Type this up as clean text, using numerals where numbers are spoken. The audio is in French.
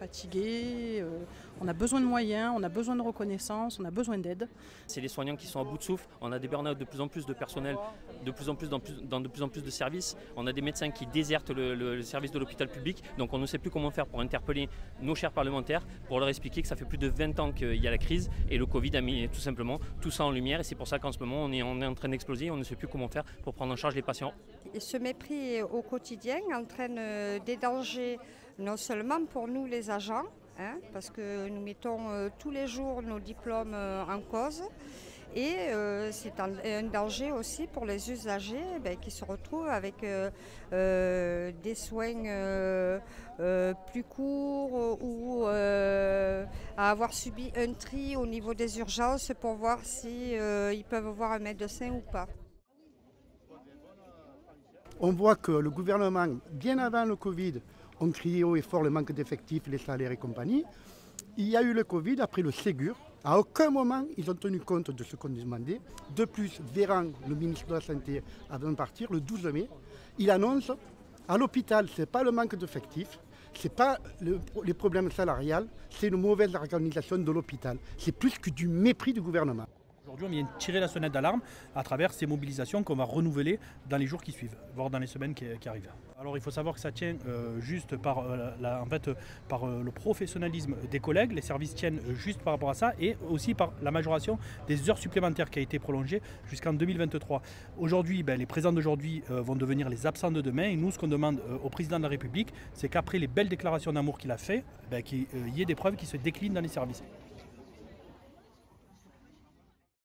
fatigués, on a besoin de moyens, on a besoin de reconnaissance, on a besoin d'aide. C'est les soignants qui sont à bout de souffle, on a des burn-out de plus en plus de personnel, de plus en plus dans de plus en plus de services, on a des médecins qui désertent le service de l'hôpital public, donc on ne sait plus comment faire pour interpeller nos chers parlementaires, pour leur expliquer que ça fait plus de 20 ans qu'il y a la crise et le Covid a mis tout simplement tout ça en lumière et c'est pour ça qu'en ce moment on est en train d'exploser, on ne sait plus comment faire pour prendre en charge les patients. Et ce mépris au quotidien entraîne des dangers non seulement pour nous les agents, parce que nous mettons tous les jours nos diplômes en cause, et c'est un danger aussi pour les usagers qui se retrouvent avec des soins plus courts ou à avoir subi un tri au niveau des urgences pour voir si ils peuvent voir un médecin ou pas. On voit que le gouvernement, bien avant le Covid, on criait haut et fort le manque d'effectifs, les salaires et compagnie. Il y a eu le Covid, après le Ségur. À aucun moment, ils ont tenu compte de ce qu'on demandait. De plus, Véran, le ministre de la Santé, avant de partir, le 12 mai, il annonce à l'hôpital, ce n'est pas le manque d'effectifs, ce n'est pas les problèmes salariales, c'est une mauvaise organisation de l'hôpital. C'est plus que du mépris du gouvernement. Aujourd'hui, on vient tirer la sonnette d'alarme à travers ces mobilisations qu'on va renouveler dans les jours qui suivent, voire dans les semaines qui arrivent. Alors il faut savoir que ça tient juste par, par le professionnalisme des collègues, les services tiennent juste par rapport à ça et aussi par la majoration des heures supplémentaires qui a été prolongée jusqu'en 2023. Aujourd'hui, les présents d'aujourd'hui vont devenir les absents de demain et nous ce qu'on demande au président de la République, c'est qu'après les belles déclarations d'amour qu'il a fait, qu'il y ait des preuves qui se déclinent dans les services.